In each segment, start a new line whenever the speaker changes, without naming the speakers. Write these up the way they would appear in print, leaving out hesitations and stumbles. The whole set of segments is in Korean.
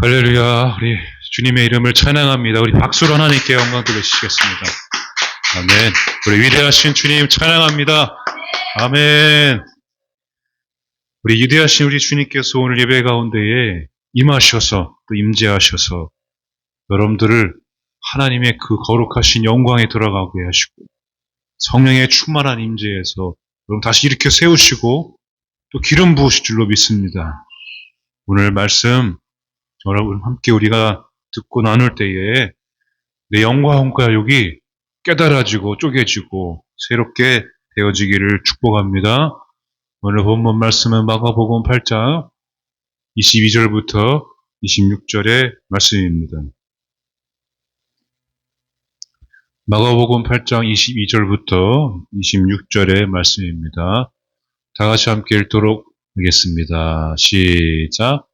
할렐루야. 우리 주님의 이름을 찬양합니다. 우리 박수로 하나님께 영광 돌리시겠습니다. 아멘. 우리 위대하신 주님 찬양합니다. 아멘. 우리 위대하신 우리 주님께서 오늘 예배 가운데에 임하셔서 또 임재하셔서 여러분들을 하나님의 그 거룩하신 영광에 들어가게 하시고 성령의 충만한 임재에서 여러분 다시 이렇게 세우시고 또 기름 부으실 줄로 믿습니다. 오늘 말씀 여러분 함께 우리가 듣고 나눌 때에 내 영과 혼과육이 깨달아지고 쪼개지고 새롭게 되어지기를 축복합니다. 오늘 본문 말씀은 마가복음 8장 22절부터 26절의 말씀입니다. 마가복음 8장 22절부터 26절의 말씀입니다. 다 같이 함께 읽도록 하겠습니다. 시작.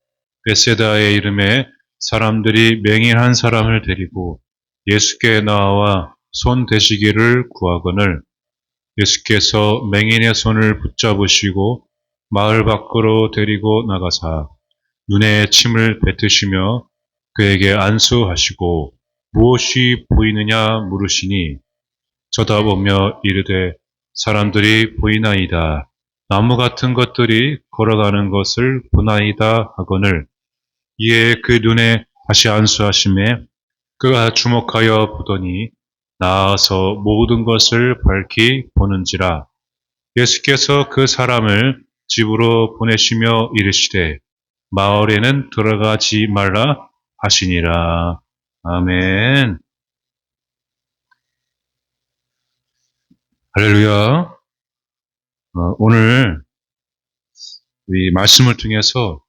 벳세다의 이름에 사람들이 맹인 한 사람을 데리고 예수께 나와 손 대시기를 구하거늘 예수께서 맹인의 손을 붙잡으시고 마을 밖으로 데리고 나가사 눈에 침을 뱉으시며 그에게 안수하시고 무엇이 보이느냐 물으시니 쳐다보며 이르되 사람들이 보이나이다. 나무 같은 것들이 걸어가는 것을 보나이다 하거늘 이에 그 눈에 다시 안수하심에 그가 주목하여 보더니 나아서 모든 것을 밝히 보는지라. 예수께서 그 사람을 집으로 보내시며 이르시되 마을에는 들어가지 말라 하시니라. 아멘. 할렐루야. 오늘 이 말씀을 통해서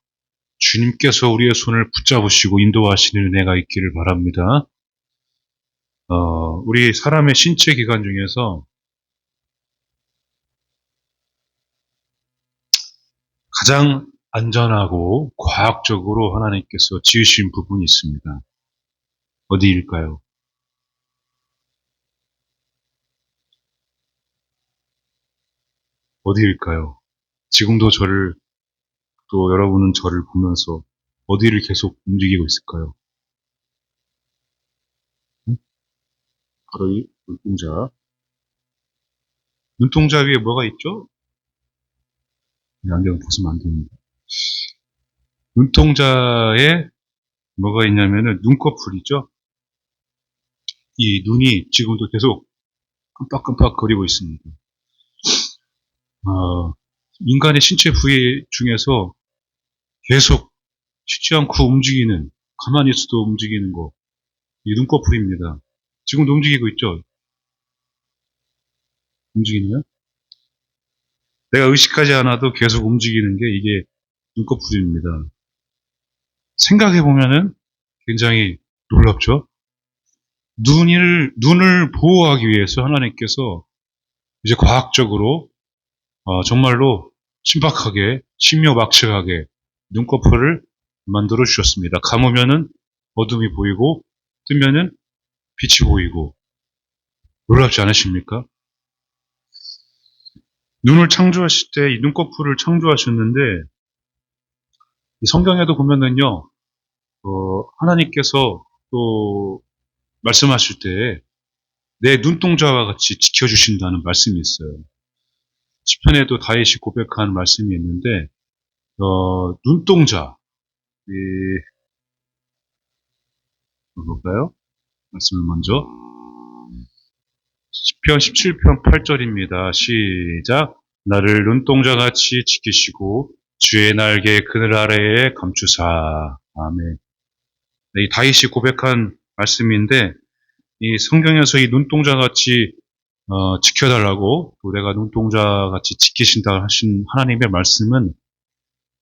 주님께서 우리의 손을 붙잡으시고 인도하시는 은혜가 있기를 바랍니다. 우리 사람의 신체 기관 중에서 가장 안전하고 과학적으로 하나님께서 지으신 부분이 있습니다. 어디일까요? 어디일까요? 지금도 또 여러분은 저를 보면서 어디를 계속 움직이고 있을까요? 바로 이 눈동자. 눈동자 위에 뭐가 있죠? 안경 벗으면 안 됩니다. 눈동자에 뭐가 있냐면은 눈꺼풀이죠. 이 눈이 지금도 계속 끔빡끔빡 거리고 있습니다. 인간의 신체 부위 중에서 계속 쉬지 않고 움직이는, 가만히 있어도 움직이는 거, 이 눈꺼풀입니다. 지금도 움직이고 있죠? 움직이나요? 내가 의식하지 않아도 계속 움직이는 게 이게 눈꺼풀입니다. 생각해보면은 굉장히 놀랍죠? 눈을 보호하기 위해서 하나님께서 이제 과학적으로, 정말로 신박하게, 신묘막측하게 눈꺼풀을 만들어 주셨습니다. 감으면은 어둠이 보이고, 뜨면은 빛이 보이고, 놀랍지 않으십니까? 눈을 창조하실 때 이 눈꺼풀을 창조하셨는데, 이 성경에도 보면은요, 하나님께서 또 말씀하실 때 내 눈동자와 같이 지켜주신다는 말씀이 있어요. 시편에도 다윗이 고백한 말씀이 있는데, 눈동자, 볼까요? 말씀을 먼저. 시편 17편 8절입니다. 시작. 나를 눈동자같이 지키시고 주의 날개 그늘 아래에 감추사. 아멘. 이 다윗이 고백한 말씀인데 이 성경에서 이 눈동자같이 지켜달라고 또 내가 눈동자같이 지키신다 하신 하나님의 말씀은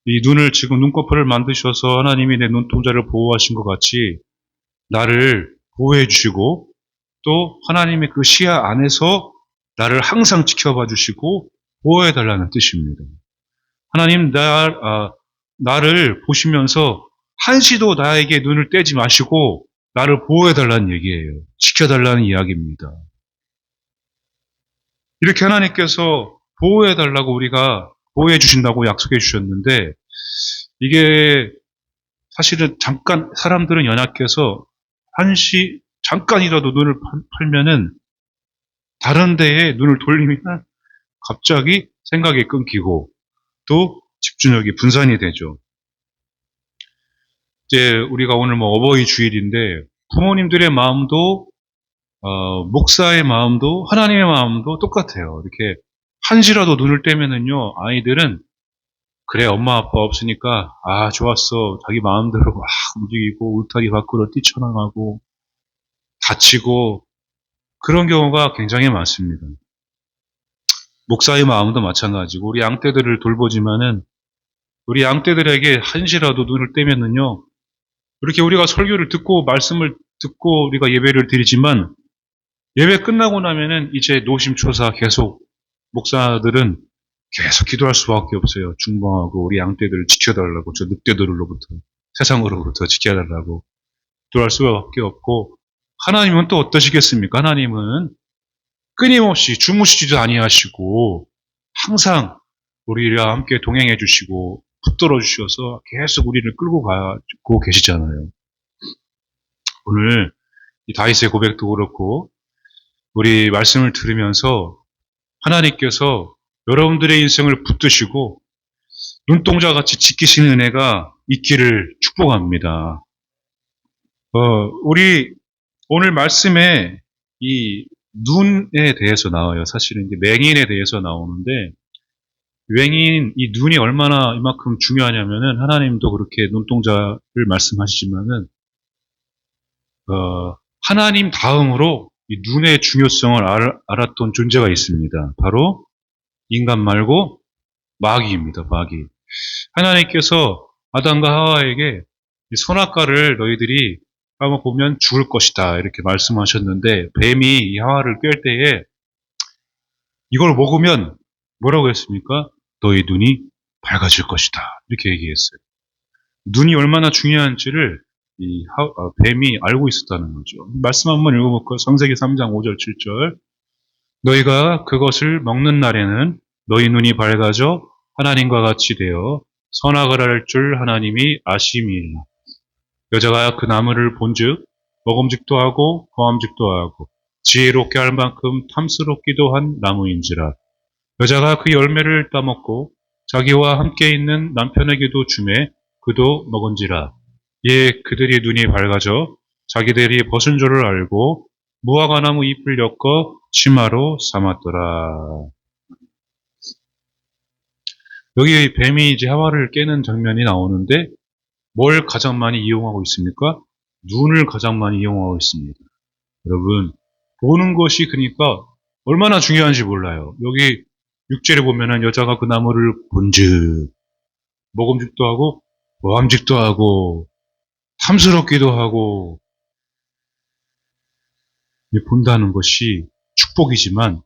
이 눈을 지금 눈꺼풀을 만드셔서 하나님이 내 눈동자를 보호하신 것 같이 나를 보호해 주시고 또 하나님의 그 시야 안에서 나를 항상 지켜봐 주시고 보호해 달라는 뜻입니다. 하나님 나를 보시면서 한시도 나에게 눈을 떼지 마시고 나를 보호해 달라는 얘기예요. 지켜달라는 이야기입니다. 이렇게 하나님께서 보호해 달라고 우리가 보호해 주신다고 약속해 주셨는데 이게 사실은 잠깐 사람들은 연약해서 한시 잠깐이라도 눈을 팔면은 다른 데에 눈을 돌리면 갑자기 생각이 끊기고 또 집중력이 분산이 되죠. 이제 우리가 오늘 뭐 어버이 주일인데 부모님들의 마음도 목사의 마음도 하나님의 마음도 똑같아요. 이렇게 한시라도 눈을 떼면은요 아이들은 그래 엄마 아빠 없으니까 좋았어 자기 마음대로 막 움직이고 울타리 밖으로 뛰쳐나가고 다치고 그런 경우가 굉장히 많습니다. 목사의 마음도 마찬가지고 우리 양떼들을 돌보지만은 우리 양떼들에게 한시라도 눈을 떼면은요 이렇게 우리가 설교를 듣고 말씀을 듣고 우리가 예배를 드리지만 예배 끝나고 나면은 이제 노심초사 계속 목사들은 계속 기도할 수밖에 없어요. 중보하고 우리 양떼들을 지켜달라고 저 늑대들로부터 세상으로부터 지켜달라고 기도할 수밖에 없고 하나님은 또 어떠시겠습니까? 하나님은 끊임없이 주무시지도 아니하시고 항상 우리와 함께 동행해 주시고 붙들어 주셔서 계속 우리를 끌고 가고 계시잖아요. 오늘 이 다윗의 고백도 그렇고 우리 말씀을 들으면서 하나님께서 여러분들의 인생을 붙드시고 눈동자같이 지키시는 은혜가 있기를 축복합니다. 우리 오늘 말씀에 이 눈에 대해서 나와요. 사실은 이제 맹인에 대해서 나오는데 맹인 이 눈이 얼마나 이만큼 중요하냐면은 하나님도 그렇게 눈동자를 말씀하시지만은 하나님 다음으로 이 눈의 중요성을 알았던 존재가 있습니다. 바로 인간 말고 마귀입니다. 마귀. 하나님께서 아담과 하와에게 이 선악과를 너희들이 한번 보면 죽을 것이다 이렇게 말씀하셨는데 뱀이 이 하와를 꿰 때에 이걸 먹으면 뭐라고 했습니까? 너희 눈이 밝아질 것이다 이렇게 얘기했어요. 눈이 얼마나 중요한지를 뱀이 알고 있었다는 거죠. 말씀 한번 읽어볼까요? 창세기 3장 5절 7절 너희가 그것을 먹는 날에는 너희 눈이 밝아져 하나님과 같이 되어 선악을 알 줄 하나님이 아심이라. 여자가 그 나무를 본즉 먹음직도 하고 거함직도 하고 지혜롭게 할 만큼 탐스럽기도 한 나무인지라. 여자가 그 열매를 따먹고 자기와 함께 있는 남편에게도 주매 그도 먹은지라. 이에 그들이 눈이 밝아져 자기들이 벗은 줄을 알고 무화과나무 잎을 엮어 치마로 삼았더라. 여기 뱀이 이제 하와를 깨는 장면이 나오는데 뭘 가장 많이 이용하고 있습니까? 눈을 가장 많이 이용하고 있습니다. 여러분 보는 것이 그러니까 얼마나 중요한지 몰라요. 여기 6절에 보면은 여자가 그 나무를 본즉 먹음직도 하고 모함직도 하고 탐스럽기도 하고 본다는 것이 축복이지만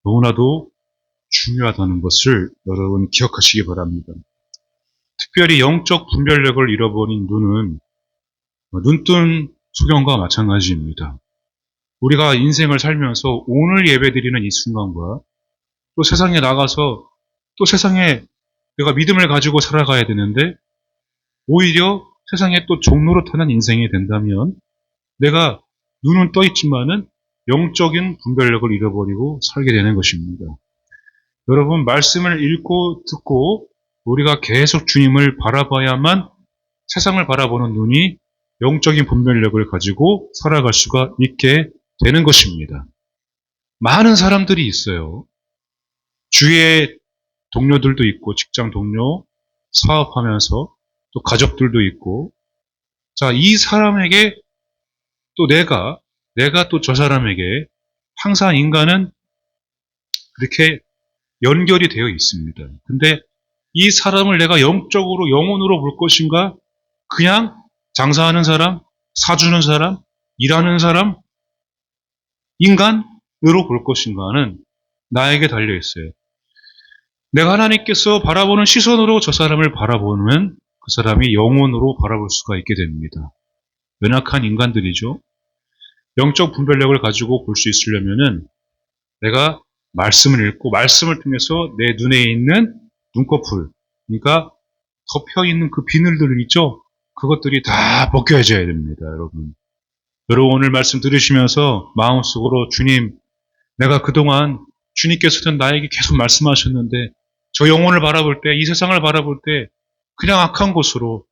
너무나도 중요하다는 것을 여러분 기억하시기 바랍니다. 특별히 영적 분별력을 잃어버린 눈은 눈뜬 소경과 마찬가지입니다. 우리가 인생을 살면서 오늘 예배드리는 이 순간과 또 세상에 나가서 또 세상에 내가 믿음을 가지고 살아가야 되는데 오히려 세상에 또 종로로 타는 인생이 된다면 내가 눈은 떠 있지만은 영적인 분별력을 잃어버리고 살게 되는 것입니다. 여러분 말씀을 읽고 듣고 우리가 계속 주님을 바라봐야만 세상을 바라보는 눈이 영적인 분별력을 가지고 살아갈 수가 있게 되는 것입니다. 많은 사람들이 있어요. 주위에 동료들도 있고 직장 동료, 사업하면서 또 가족들도 있고 자, 이 사람에게 또 내가 또 저 사람에게 항상 인간은 그렇게 연결이 되어 있습니다. 근데 이 사람을 내가 영적으로 영혼으로 볼 것인가? 그냥 장사하는 사람, 사주는 사람, 일하는 사람, 인간으로 볼 것인가는 나에게 달려 있어요. 내가 하나님께서 바라보는 시선으로 저 사람을 바라보면 그 사람이 영혼으로 바라볼 수가 있게 됩니다. 연약한 인간들이죠. 영적 분별력을 가지고 볼 수 있으려면은 내가 말씀을 읽고 말씀을 통해서 내 눈에 있는 눈꺼풀, 그러니까 덮여 있는 그 비늘들 있죠? 그것들이 다 벗겨져야 됩니다, 여러분. 여러분 오늘 말씀 들으시면서 마음속으로 주님, 내가 그동안 주님께서는 나에게 계속 말씀하셨는데 저 영혼을 바라볼 때, 이 세상을 바라볼 때 그냥 악한 곳으로,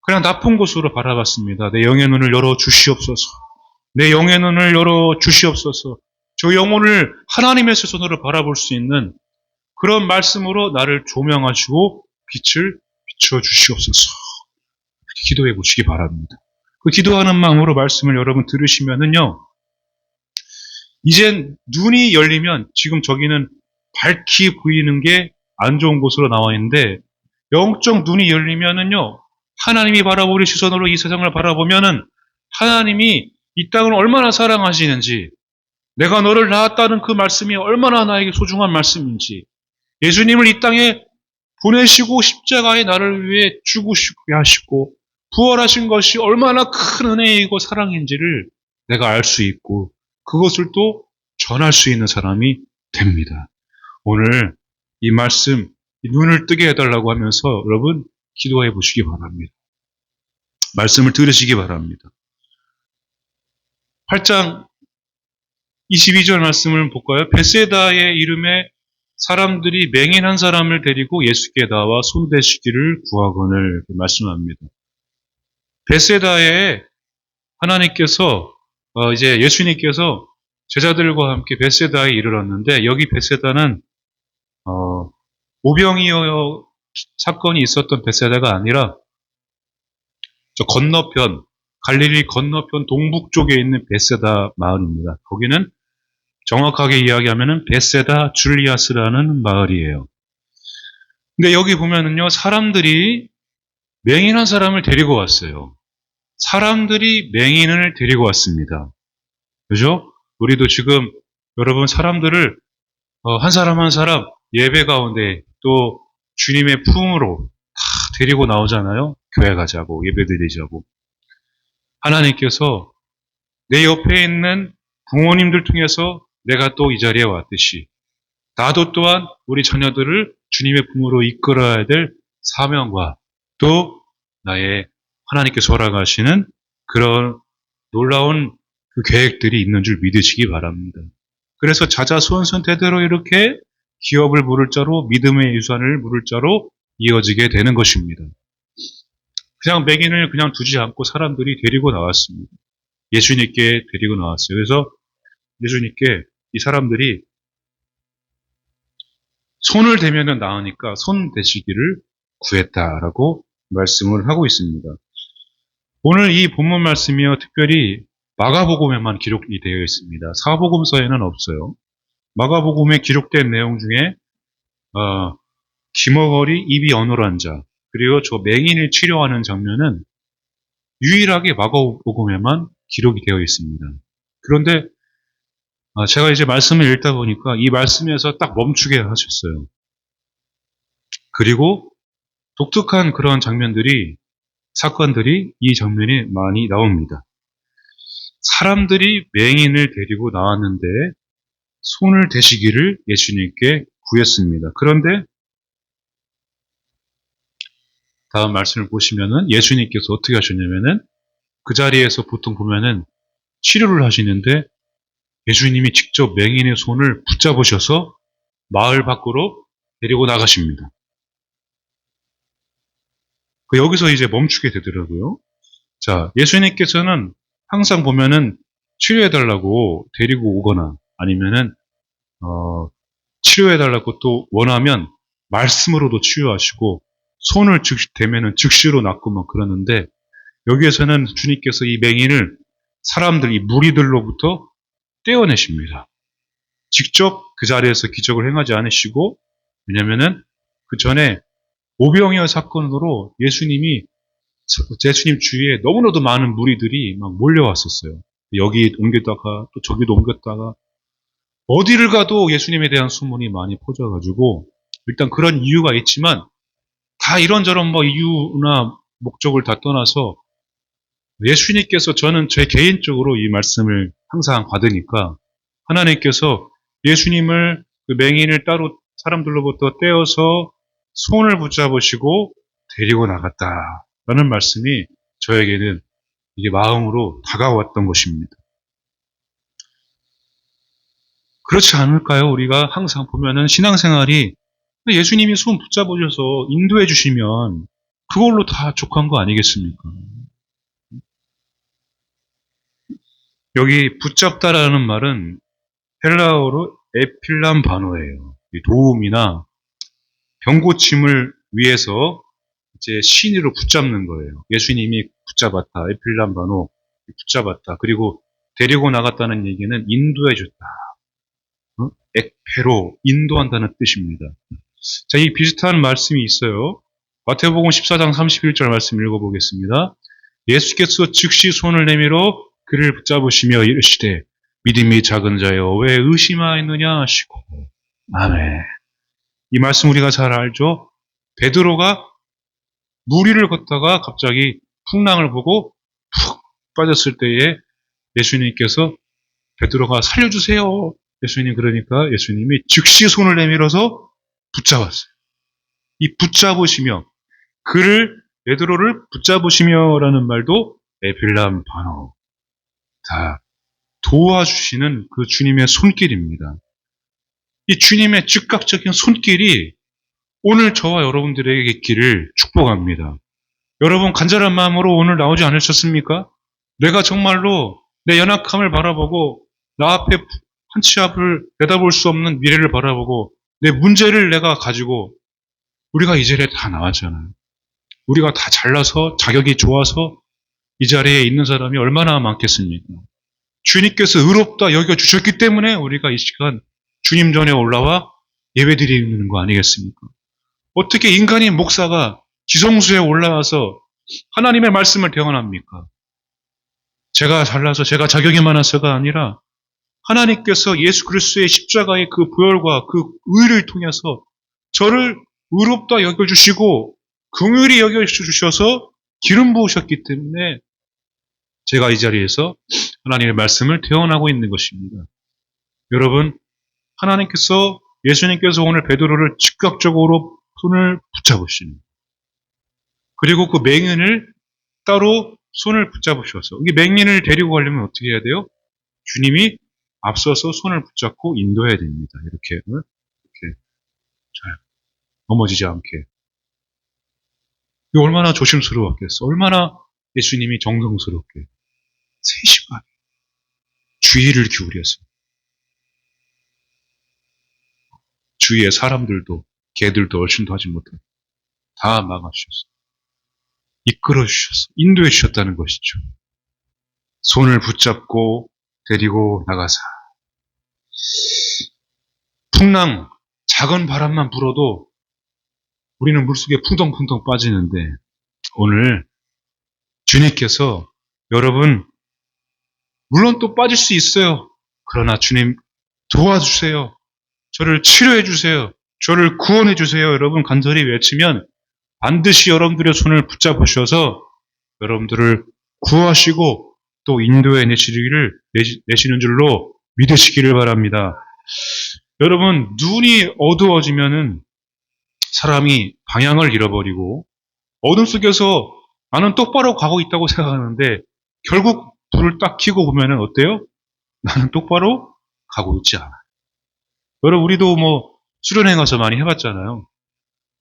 그냥 나쁜 곳으로 바라봤습니다. 내 영의 눈을 열어 주시옵소서. 내 영의 눈을 열어 주시옵소서. 저 영혼을 하나님의 시선으로 바라볼 수 있는 그런 말씀으로 나를 조명하시고 빛을 비추어 주시옵소서. 기도해 보시기 바랍니다. 그 기도하는 마음으로 말씀을 여러분 들으시면은요, 이젠 눈이 열리면 지금 저기는 밝히 보이는 게 안 좋은 곳으로 나와 있는데 영적 눈이 열리면은요, 하나님이 바라보는 시선으로 이 세상을 바라보면은 하나님이 이 땅을 얼마나 사랑하시는지, 내가 너를 낳았다는 그 말씀이 얼마나 나에게 소중한 말씀인지, 예수님을 이 땅에 보내시고 십자가에 나를 위해 죽으시게 하시고 부활하신 것이 얼마나 큰 은혜이고 사랑인지를 내가 알 수 있고 그것을 또 전할 수 있는 사람이 됩니다. 오늘 이 말씀, 이 눈을 뜨게 해달라고 하면서 여러분 기도해 보시기 바랍니다. 말씀을 들으시기 바랍니다. 8장 22절 말씀을 볼까요? 베세다의 이름에 사람들이 맹인한 사람을 데리고 예수께 나와 손대시기를 구하거늘 말씀합니다. 베세다에 하나님께서 이제 예수님께서 제자들과 함께 베세다에 이르렀는데 여기 베세다는 오병이어 사건이 있었던 베세다가 아니라 저 건너편, 갈릴리 건너편 동북 쪽에 있는 베세다 마을입니다. 거기는 정확하게 이야기하면은 베세다 줄리아스라는 마을이에요. 근데 여기 보면은요, 사람들이 맹인한 사람을 데리고 왔어요. 사람들이 맹인을 데리고 왔습니다. 그죠? 우리도 지금 여러분 사람들을 한 사람 한 사람 예배 가운데 또 주님의 품으로 다 데리고 나오잖아요. 교회 가자고, 예배 드리자고. 하나님께서 내 옆에 있는 부모님들 통해서 내가 또 이 자리에 왔듯이 나도 또한 우리 자녀들을 주님의 품으로 이끌어야 될 사명과 또 나의 하나님께서 허락하시는 그런 놀라운 그 계획들이 있는 줄 믿으시기 바랍니다. 그래서 자자손손 대대로 이렇게 기업을 물을 자로 믿음의 유산을 물을 자로 이어지게 되는 것입니다. 그냥 맹인을 그냥 두지 않고 사람들이 데리고 나왔습니다. 예수님께 데리고 나왔어요. 그래서 예수님께 이 사람들이 손을 대면은 나으니까 손 대시기를 구했다라고 말씀을 하고 있습니다. 오늘 이 본문 말씀이요, 특별히 마가복음에만 기록이 되어 있습니다. 사복음서에는 없어요. 마가복음에 기록된 내용 중에 기머거리 입이 어눌한 자, 그리고 저 맹인을 치료하는 장면은 유일하게 마가복음에만 기록이 되어 있습니다. 그런데 제가 이제 말씀을 읽다 보니까 이 말씀에서 딱 멈추게 하셨어요. 그리고 독특한 그런 장면들이, 사건들이 이 장면에 많이 나옵니다. 사람들이 맹인을 데리고 나왔는데 손을 대시기를 예수님께 구했습니다. 그런데 다음 말씀을 보시면은 예수님께서 어떻게 하셨냐면은 그 자리에서 보통 보면은 치료를 하시는데 예수님이 직접 맹인의 손을 붙잡으셔서 마을 밖으로 데리고 나가십니다. 여기서 이제 멈추게 되더라고요. 자, 예수님께서는 항상 보면은 치료해달라고 데리고 오거나 아니면은, 치료해달라고 또 원하면 말씀으로도 치유하시고 손을 대면은 즉시로 낫고 막 그러는데 여기에서는 주님께서 이 맹인을 사람들, 이 무리들로부터 떼어내십니다. 직접 그 자리에서 기적을 행하지 않으시고, 왜냐면은 그 전에 오병이어 사건으로 예수님 주위에 너무나도 많은 무리들이 막 몰려왔었어요. 여기 옮겼다가 또 저기도 옮겼다가 어디를 가도 예수님에 대한 소문이 많이 퍼져가지고 일단 그런 이유가 있지만 다 이런저런 뭐 이유나 목적을 다 떠나서 예수님께서, 저는 제 개인적으로 이 말씀을 항상 받으니까 하나님께서 예수님을 그 맹인을 따로 사람들로부터 떼어서 손을 붙잡으시고 데리고 나갔다라는 말씀이 저에게는 이게 마음으로 다가왔던 것입니다. 그렇지 않을까요? 우리가 항상 보면은 신앙생활이 예수님이 손 붙잡으셔서 인도해 주시면 그걸로 다 족한 거 아니겠습니까? 여기 붙잡다라는 말은 헬라어로 에필람바노예요. 도움이나 병고침을 위해서 이제 신의로 붙잡는 거예요. 예수님이 붙잡았다. 에필람바노 붙잡았다. 그리고 데리고 나갔다는 얘기는 인도해 줬다. ekpe로 인도한다는 뜻입니다. 자, 이 비슷한 말씀이 있어요. 마태복음 14장 31절 말씀 읽어보겠습니다. 예수께서 즉시 손을 내밀어 그를 붙잡으시며 이르시되 믿음이 작은 자여 왜 의심하였느냐 하시고. 아멘. 이 말씀 우리가 잘 알죠? 베드로가 물 위를 걷다가 갑자기 풍랑을 보고 푹 빠졌을 때에 예수님께서 베드로가 살려주세요. 예수님 그러니까 예수님이 즉시 손을 내밀어서 붙잡았어요. 이 붙잡으시며 그를 베드로를 붙잡으시며라는 말도 에필람 바노 다 도와주시는 그 주님의 손길입니다. 이 주님의 즉각적인 손길이 오늘 저와 여러분들에게 있기를 축복합니다. 여러분 간절한 마음으로 오늘 나오지 않으셨습니까? 내가 정말로 내 연약함을 바라보고 나 앞에 한 치 앞을 내다볼 수 없는 미래를 바라보고 내 문제를 내가 가지고 우리가 이 자리에 다 나왔잖아요. 우리가 다 잘나서 자격이 좋아서 이 자리에 있는 사람이 얼마나 많겠습니까? 주님께서 의롭다 여겨주셨기 때문에 우리가 이 시간 주님 전에 올라와 예배드리는 거 아니겠습니까? 어떻게 인간인 목사가 지성소에 올라와서 하나님의 말씀을 대언합니까? 제가 잘나서 제가 자격이 많아서가 아니라 하나님께서 예수 그리스도의 십자가의 그 보혈과 그 의를 통해서 저를 의롭다 여겨주시고 긍휼히 여겨주셔서 기름 부으셨기 때문에 제가 이 자리에서 하나님의 말씀을 대언하고 있는 것입니다. 여러분, 하나님께서 예수님께서 오늘 베드로를 즉각적으로 손을 붙잡으십니다. 그리고 그 맹인을 따로 손을 붙잡으셔서 이 맹인을 데리고 가려면 어떻게 해야 돼요? 주님이 앞서서 손을 붙잡고 인도해야 됩니다. 이렇게 잘 넘어지지 않게. 이거 얼마나 조심스러웠겠어. 얼마나 예수님이 정성스럽게 3시간 주의를 기울여서 주위의 사람들도 개들도 얼씬도 하지 못하고 다 막아주셔서 이끌어 주셔서 인도해 주셨다는 것이죠. 손을 붙잡고 데리고 나가사 풍랑 작은 바람만 불어도 우리는 물속에 풍덩풍덩 빠지는데 오늘 주님께서 여러분 물론 또 빠질 수 있어요. 그러나 주님 도와주세요. 저를 치료해 주세요. 저를 구원해 주세요. 여러분 간절히 외치면 반드시 여러분들의 손을 붙잡으셔서 여러분들을 구하시고 또 인도해 내시는 줄로 믿으시기를 바랍니다. 여러분 눈이 어두워지면은 사람이 방향을 잃어버리고 어둠 속에서 나는 똑바로 가고 있다고 생각하는데 결국 불을 딱 켜고 보면은 어때요? 나는 똑바로 가고 있지 않아요. 여러분 우리도 수련회 가서 많이 해봤잖아요.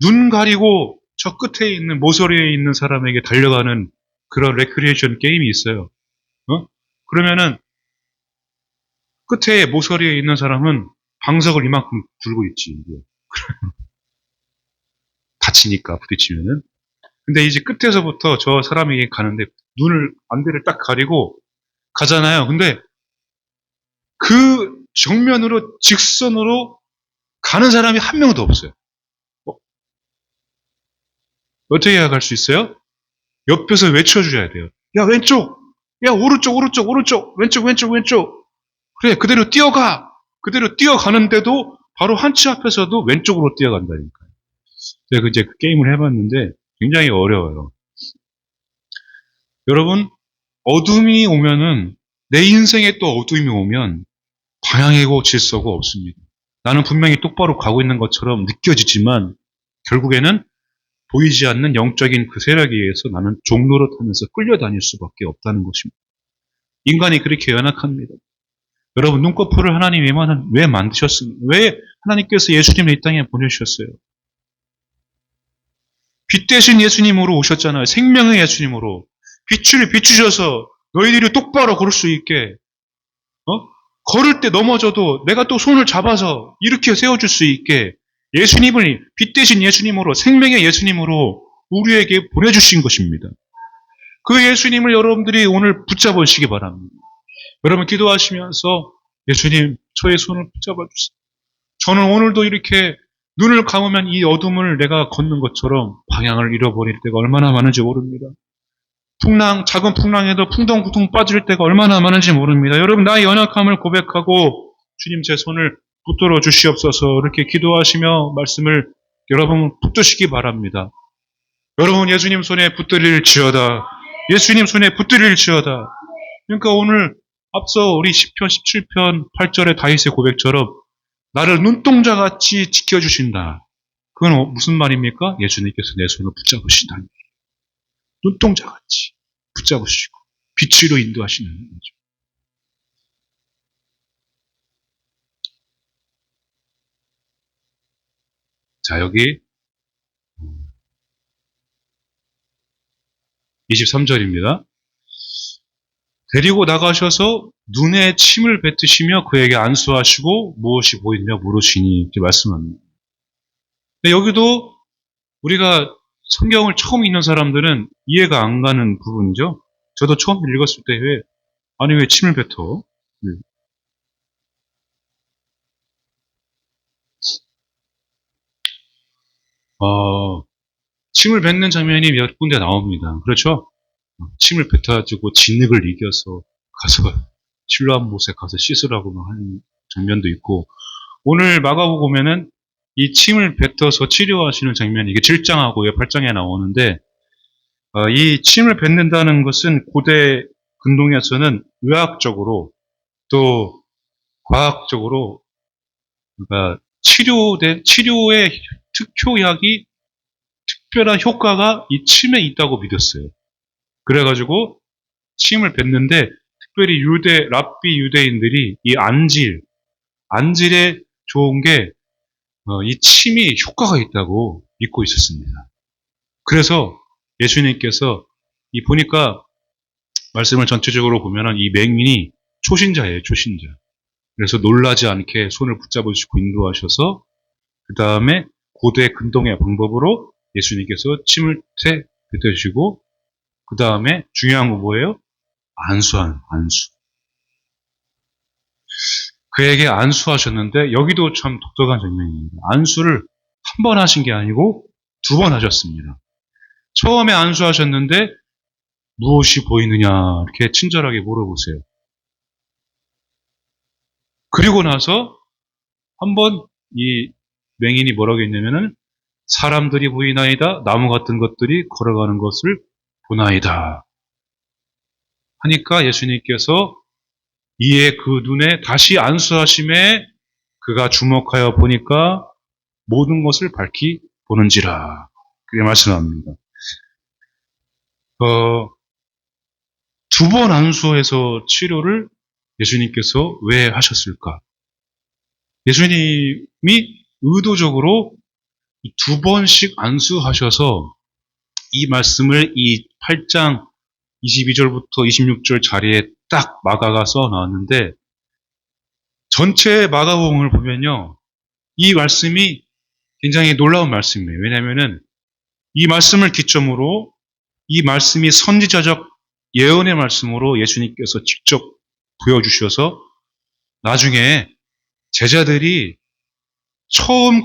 눈 가리고 저 끝에 있는 모서리에 있는 사람에게 달려가는 그런 레크리에이션 게임이 있어요. 그러면은 끝에 모서리에 있는 사람은 방석을 이만큼 들고 있지. 다치니까 부딪히면은. 근데 이제 끝에서부터 저 사람에게 가는데 안대를 딱 가리고 가잖아요. 근데 그 정면으로 직선으로 가는 사람이 한 명도 없어요. 어떻게 갈 수 있어요? 옆에서 외쳐줘야 돼요. 야 왼쪽! 야 오른쪽 오른쪽 오른쪽! 왼쪽 왼쪽 왼쪽! 그래 그대로 뛰어가! 그대로 뛰어가는데도 바로 한 치 앞에서도 왼쪽으로 뛰어간다니까요. 제가 이제 그 게임을 해봤는데 굉장히 어려워요. 여러분 어둠이 오면은 내 인생에 또 어둠이 오면 방향이고 질서가 없습니다. 나는 분명히 똑바로 가고 있는 것처럼 느껴지지만 결국에는 보이지 않는 영적인 그 세력에 의해서 나는 종로로 타면서 끌려다닐 수밖에 없다는 것입니다. 인간이 그렇게 연약합니다. 여러분, 눈꺼풀을 하나님이 왜 만드셨습니까? 왜 하나님께서 예수님을 이 땅에 보내주셨어요? 빛 대신 예수님으로 오셨잖아요. 생명의 예수님으로. 빛을 비추셔서 너희들이 똑바로 걸을 수 있게, 걸을 때 넘어져도 내가 또 손을 잡아서 이렇게 세워줄 수 있게 예수님을 빛 대신 예수님으로, 생명의 예수님으로 우리에게 보내주신 것입니다. 그 예수님을 여러분들이 오늘 붙잡으시기 바랍니다. 여러분 기도하시면서 예수님, 저의 손을 붙잡아 주세요. 저는 오늘도 이렇게 눈을 감으면 이 어둠을 내가 걷는 것처럼 방향을 잃어버릴 때가 얼마나 많은지 모릅니다. 작은 풍랑에도 풍덩풍덩 빠질 때가 얼마나 많은지 모릅니다. 여러분, 나의 연약함을 고백하고 주님 제 손을 붙들어 주시옵소서 이렇게 기도하시며 말씀을 여러분 붙드시기 바랍니다. 여러분, 예수님 손에 붙들릴지어다. 예수님 손에 붙들릴지어다. 그러니까 오늘 앞서 우리 10편, 17편 8절의 다윗의 고백처럼 나를 눈동자같이 지켜주신다. 그건 무슨 말입니까? 예수님께서 내 손을 붙잡으신다는 거예요. 눈동자같이 붙잡으시고 빛으로 인도하시는 거죠. 자, 여기 23절입니다. 데리고 나가셔서 눈에 침을 뱉으시며 그에게 안수하시고 무엇이 보이느냐 물으시니 이렇게 말씀합니다. 여기도 우리가 성경을 처음 읽는 사람들은 이해가 안 가는 부분이죠. 저도 처음 읽었을 때 왜 침을 뱉어? 네. 침을 뱉는 장면이 몇 군데 나옵니다. 그렇죠? 침을 뱉어가지고 진흙을 이겨서 가서 실로암 못에 가서 씻으라고 하는 장면도 있고, 오늘 마가복음 보면은 이 침을 뱉어서 치료하시는 장면이 이게 7장하고 8장에 나오는데, 이 침을 뱉는다는 것은 고대 근동에서는 의학적으로 또 과학적으로, 그러니까 치료의 특효약이 특별한 효과가 이 침에 있다고 믿었어요. 그래가지고 침을 뱉는데 특별히 랍비 유대인들이 이 안질에 좋은 게 이 침이 효과가 있다고 믿고 있었습니다. 그래서 예수님께서 보니까 말씀을 전체적으로 보면은 이 맹인이 초신자예요, 초신자. 그래서 놀라지 않게 손을 붙잡으시고 인도하셔서 그 다음에 고대 근동의 방법으로 예수님께서 침을 뱉으시고 그 다음에 중요한 건 뭐예요? 안수. 그에게 안수하셨는데 여기도 참 독특한 장면입니다. 안수를 한 번 하신 게 아니고 2번 하셨습니다. 처음에 안수하셨는데 무엇이 보이느냐 이렇게 친절하게 물어보세요. 그리고 나서 한번 이 맹인이 뭐라고 했냐면은 사람들이 보이나이다, 나무 같은 것들이 걸어가는 것을 보나이다 하니까 예수님께서 이에 그 눈에 다시 안수하심에 그가 주목하여 보니까 모든 것을 밝히 보는지라. 그게 말씀합니다. 2번 안수해서 치료를 예수님께서 왜 하셨을까? 예수님이 의도적으로 2번씩 안수하셔서 이 말씀을 이 8장 22절부터 26절 자리에 딱 마가가 써 나왔는데, 전체 마가복음을 보면요, 이 말씀이 굉장히 놀라운 말씀이에요. 왜냐하면은 이 말씀을 기점으로 이 말씀이 선지자적 예언의 말씀으로 예수님께서 직접 보여주셔서 나중에 제자들이 처음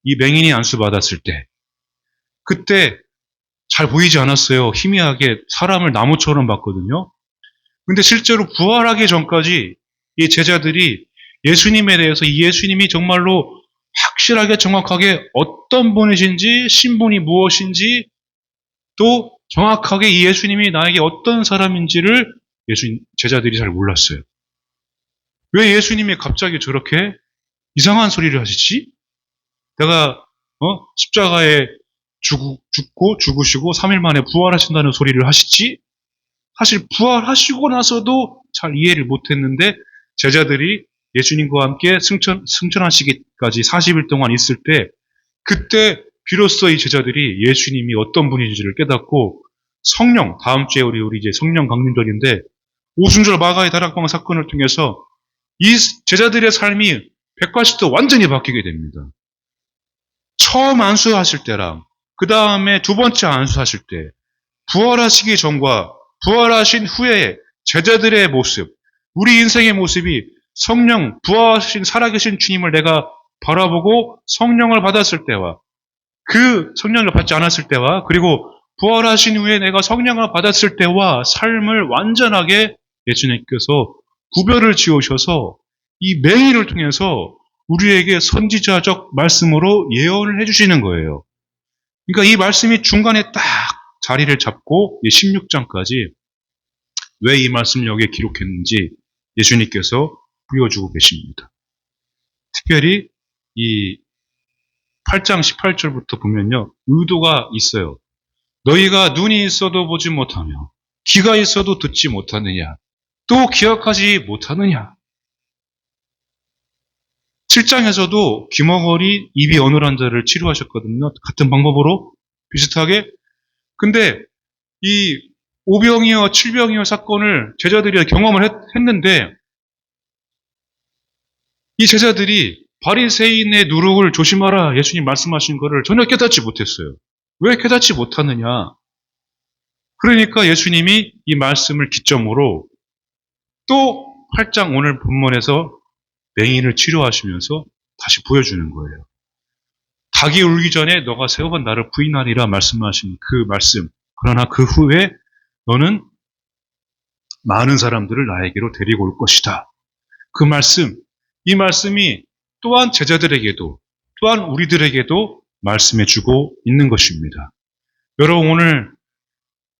이 맹인이 안수 받았을 때 그때 잘 보이지 않았어요. 희미하게 사람을 나무처럼 봤거든요. 근데 실제로 부활하기 전까지 이 제자들이 예수님에 대해서 이 예수님이 정말로 확실하게 정확하게 어떤 분이신지, 신분이 무엇인지, 또 정확하게 이 예수님이 나에게 어떤 사람인지를 제자들이 잘 몰랐어요. 왜 예수님이 갑자기 저렇게 이상한 소리를 하시지? 내가 십자가에 죽고 죽으시고 3일 만에 부활하신다는 소리를 하시지? 사실 부활하시고 나서도 잘 이해를 못했는데 제자들이 예수님과 함께 승천하시기까지 40일 동안 있을 때 그때 비로소 이 제자들이 예수님이 어떤 분인지를 깨닫고 성령, 다음 주에 우리 이제 성령 강림절인데 오순절 마가의 다락방 사건을 통해서 이 제자들의 삶이 180도 완전히 바뀌게 됩니다. 처음 안수하실 때랑 그 다음에 두 번째 안수하실 때 부활하시기 전과 부활하신 후에 제자들의 모습, 우리 인생의 모습이 성령, 부활하신 살아계신 주님을 내가 바라보고 성령을 받았을 때와 그 성령을 받지 않았을 때와 그리고 부활하신 후에 내가 성령을 받았을 때와 삶을 완전하게 예수님께서 구별을 지으셔서 이 맹인을 통해서 우리에게 선지자적 말씀으로 예언을 해주시는 거예요. 그러니까 이 말씀이 중간에 딱 자리를 잡고 16장까지 왜 이 말씀을 여기에 기록했는지 예수님께서 보여주고 계십니다. 특별히 이 8장 18절부터 보면요. 의도가 있어요. 너희가 눈이 있어도 보지 못하며 귀가 있어도 듣지 못하느냐 또 기억하지 못하느냐. 7장에서도 귀머거리 입이 어눌한 자를 치료하셨거든요. 같은 방법으로 비슷하게. 근데 이 오병이어 칠병이어 사건을 제자들이 경험을 했는데 이 제자들이 바리새인의 누룩을 조심하라 예수님 말씀하신 거를 전혀 깨닫지 못했어요. 왜 깨닫지 못하느냐? 그러니까 예수님이 이 말씀을 기점으로 또 8장 오늘 본문에서 맹인을 치료하시면서 다시 보여주는 거예요. 닭이 울기 전에 너가 세 번 나를 부인하리라 말씀하신 그 말씀. 그러나 그 후에 너는 많은 사람들을 나에게로 데리고 올 것이다. 그 말씀, 이 말씀이 또한 제자들에게도 또한 우리들에게도 말씀해주고 있는 것입니다. 여러분 오늘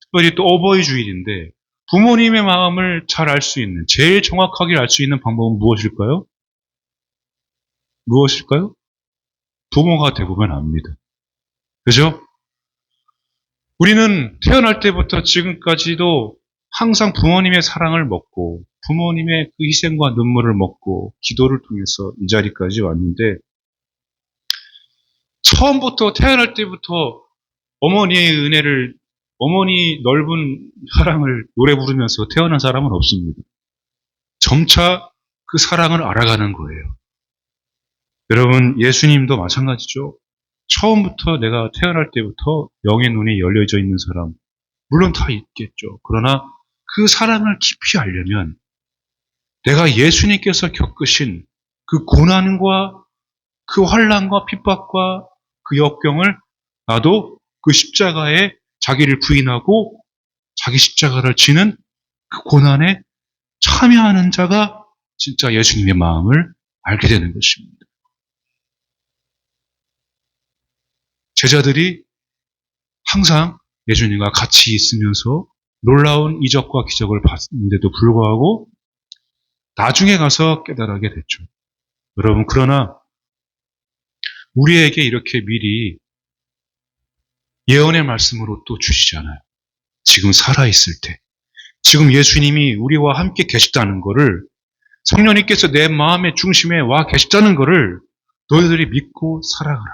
특별히 또 어버이 주일인데 부모님의 마음을 잘 알 수 있는 제일 정확하게 알 수 있는 방법은 무엇일까요? 무엇일까요? 부모가 되보면 압니다. 그죠? 우리는 태어날 때부터 지금까지도 항상 부모님의 사랑을 먹고 부모님의 그 희생과 눈물을 먹고 기도를 통해서 이 자리까지 왔는데 처음부터 태어날 때부터 어머니의 은혜를 어머니 넓은 사랑을 노래 부르면서 태어난 사람은 없습니다. 점차 그 사랑을 알아가는 거예요. 여러분 예수님도 마찬가지죠. 처음부터 내가 태어날 때부터 영의 눈이 열려져 있는 사람 물론 다 있겠죠. 그러나 그 사랑을 깊이 알려면 내가 예수님께서 겪으신 그 고난과 그 환난과 핍박과 그 역경을 나도 그 십자가에 자기를 부인하고 자기 십자가를 지는 그 고난에 참여하는 자가 진짜 예수님의 마음을 알게 되는 것입니다. 제자들이 항상 예수님과 같이 있으면서 놀라운 이적과 기적을 봤는데도 불구하고 나중에 가서 깨달하게 됐죠. 여러분 그러나 우리에게 이렇게 미리 예언의 말씀으로 또 주시잖아요. 지금 살아있을 때 지금 예수님이 우리와 함께 계시다는 것을 성령님께서 내 마음의 중심에 와 계시다는 것을 너희들이 믿고 살아가라.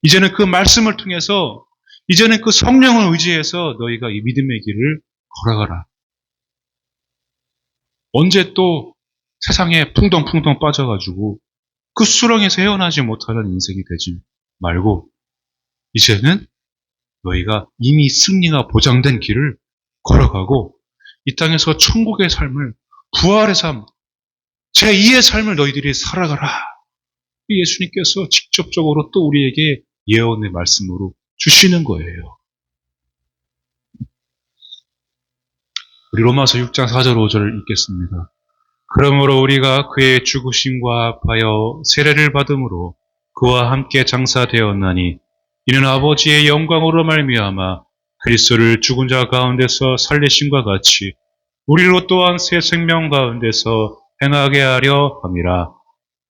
이제는 그 말씀을 통해서 이제는 그 성령을 의지해서 너희가 이 믿음의 길을 걸어가라. 언제 또 세상에 풍덩풍덩 빠져가지고 그 수렁에서 헤어나지 못하는 인생이 되지 말고 이제는 너희가 이미 승리가 보장된 길을 걸어가고 이 땅에서 천국의 삶을 부활의 삶, 제2의 삶을 너희들이 살아가라. 예수님께서 직접적으로 또 우리에게 예언의 말씀으로 주시는 거예요. 우리 로마서 6장 4절 5절을 읽겠습니다. 그러므로 우리가 그의 죽으심과 합하여 세례를 받음으로 그와 함께 장사되었나니 이는 아버지의 영광으로 말미암아 그리스도를 죽은 자 가운데서 살리심과 같이 우리로 또한 새 생명 가운데서 행하게 하려 함이라.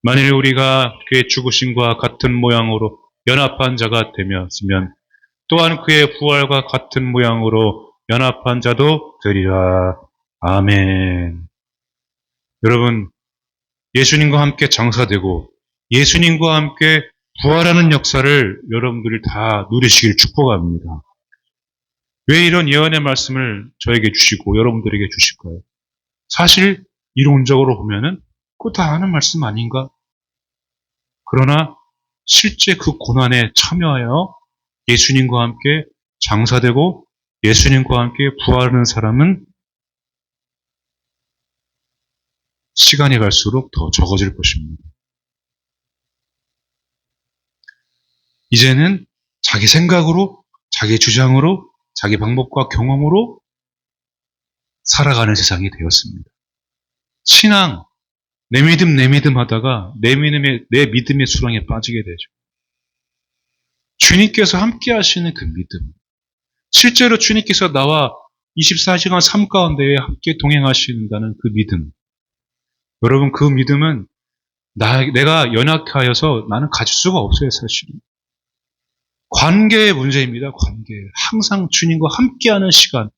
만일 우리가 그의 죽으심과 같은 모양으로 연합한 자가 되었으면 또한 그의 부활과 같은 모양으로 연합한 자도 되리라. 아멘. 여러분, 예수님과 함께 장사되고 예수님과 함께 부활하는 역사를 여러분들이 다 누리시길 축복합니다. 왜 이런 예언의 말씀을 저에게 주시고 여러분들에게 주실까요? 사실 이론적으로 보면은 그거 다 아는 말씀 아닌가? 그러나 실제 그 고난에 참여하여 예수님과 함께 장사되고 예수님과 함께 부활하는 사람은 시간이 갈수록 더 적어질 것입니다. 이제는 자기 생각으로, 자기 주장으로, 자기 방법과 경험으로 살아가는 세상이 되었습니다. 신앙, 내 믿음 하다가 내 믿음의 수렁에 빠지게 되죠. 주님께서 함께 하시는 그 믿음. 실제로 주님께서 나와 24시간 삶 가운데에 함께 동행하신다는 그 믿음. 여러분, 그 믿음은 내가 연약하여서 나는 가질 수가 없어요, 사실은. 관계의 문제입니다, 관계. 항상 주님과 함께하는 시간,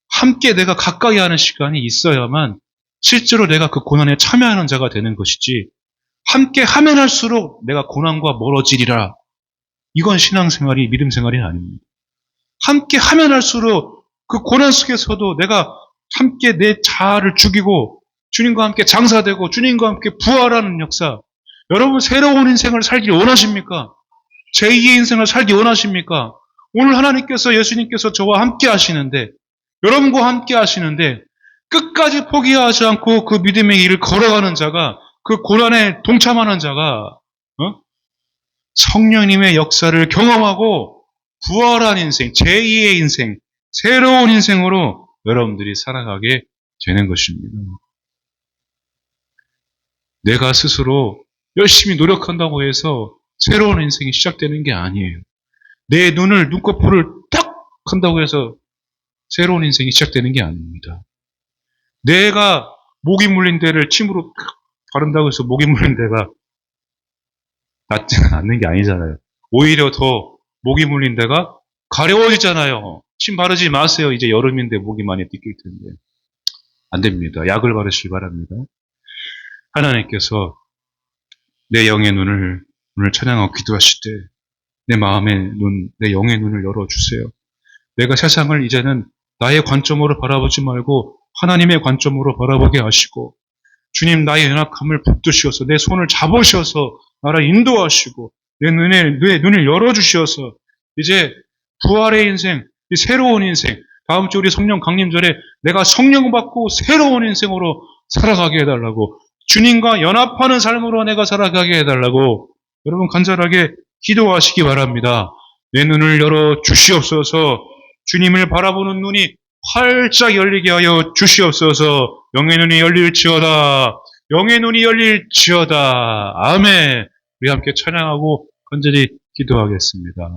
함께 내가 가까이 하는 시간이 있어야만 실제로 내가 그 고난에 참여하는 자가 되는 것이지, 함께 하면 할수록 내가 고난과 멀어지리라. 이건 신앙생활이, 믿음생활이 아닙니다. 함께 하면 할수록 그 고난 속에서도 내가 함께 내 자아를 죽이고 주님과 함께 장사되고 주님과 함께 부활하는 역사. 여러분, 새로운 인생을 살기 원하십니까? 제2의 인생을 살기 원하십니까? 오늘 하나님께서, 예수님께서 저와 함께 하시는데, 여러분과 함께 하시는데 끝까지 포기하지 않고 그 믿음의 길을 걸어가는 자가, 그 고난에 동참하는 자가 성령님의 역사를 경험하고 부활한 인생, 제2의 인생, 새로운 인생으로 여러분들이 살아가게 되는 것입니다. 내가 스스로 열심히 노력한다고 해서 새로운 인생이 시작되는 게 아니에요. 내 눈꺼풀을 딱 한다고 해서 새로운 인생이 시작되는 게 아닙니다. 내가 모기 물린 데를 침으로 바른다고 해서 모기 물린 데가 낫지는 않는 게 아니잖아요. 오히려 더 모기 물린 데가 가려워지잖아요. 침 바르지 마세요. 이제 여름인데 모기 많이 띠낄 텐데. 안 됩니다. 약을 바르시기 바랍니다. 하나님께서 내 영의 눈을 오늘 찬양하고 기도하실 때 내 마음의 눈, 내 영의 눈을 열어주세요. 내가 세상을 이제는 나의 관점으로 바라보지 말고 하나님의 관점으로 바라보게 하시고, 주님, 나의 연약함을 붙드셔서 내 손을 잡으셔서 나를 인도하시고 내 눈을 열어주셔서 이제 부활의 인생, 이 새로운 인생, 다음 주 우리 성령 강림절에 내가 성령 받고 새로운 인생으로 살아가게 해달라고, 주님과 연합하는 삶으로 내가 살아가게 해달라고 여러분 간절하게 기도하시기 바랍니다. 내 눈을 열어 주시옵소서. 주님을 바라보는 눈이 활짝 열리게 하여 주시옵소서. 영의 눈이 열릴지어다. 영의 눈이 열릴지어다. 아멘. 우리 함께 찬양하고 간절히 기도하겠습니다.